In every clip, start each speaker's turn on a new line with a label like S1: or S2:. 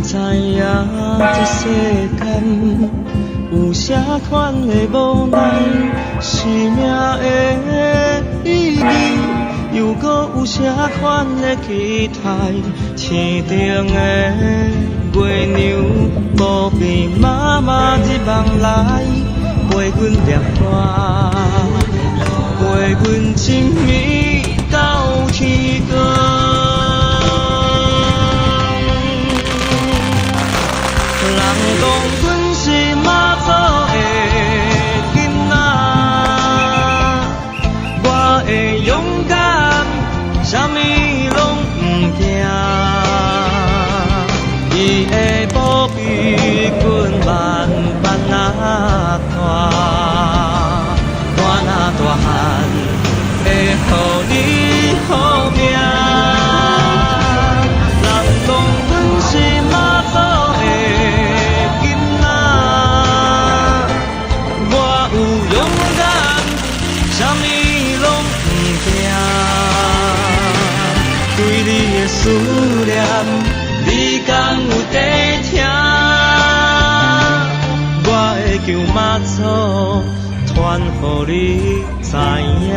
S1: 知影这世间有啥款的无奈，生命的意义，又搁有啥款的期待？天顶的月娘，无边妈妈日梦来，陪阮念歌，陪阮沉暝到天光。人讲阮是妈祖的囡仔，我会勇敢，啥物拢不惊。伊会保庇阮慢慢啊大，我若大汉会予你好命。思念，你敢有在听？我会求妈祖传予你知影。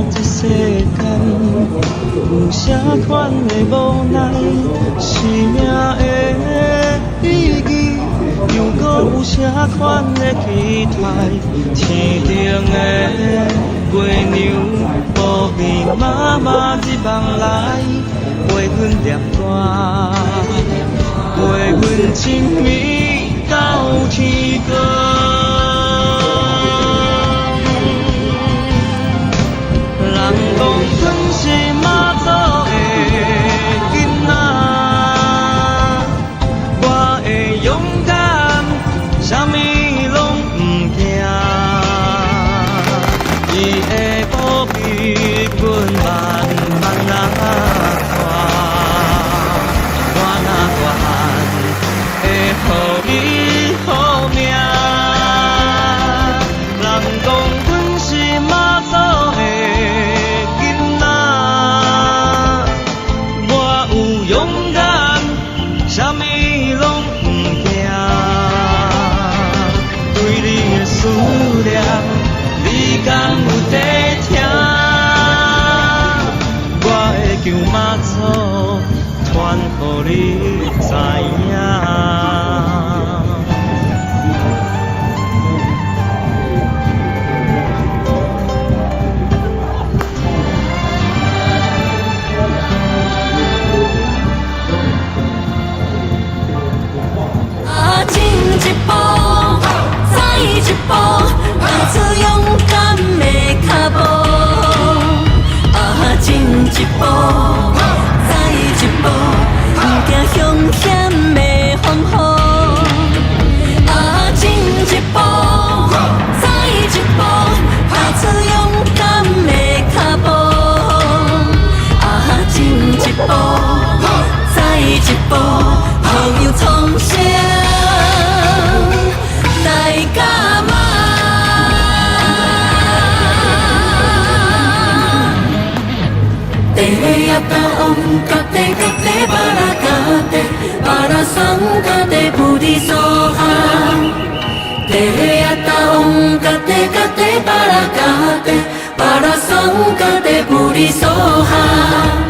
S1: 这世间有啥款的无奈，生命的意义，又搁有啥款的期待？天顶的月娘，无边妈妈日梦来，陪阮念歌，陪阮沉暝到天光。人讲阮是妈祖的囡仔，我会勇敢，啥物拢不惊。伊会保庇阮慢慢啊大，我若大汉会予你好命。人讲阮是妈祖的。啥物拢不惊，对你的思念，你敢有在听？我会求妈祖传予你知影。一步，再一步，踏出勇敢的脚步。前一步，再一步，行凶险的风雨。前一步，再一步，踏出勇敢的脚步。前一步，再一步，朋友重生。Para sangkate budi soha, te ata ongkate para kate, para sangkate budi soha.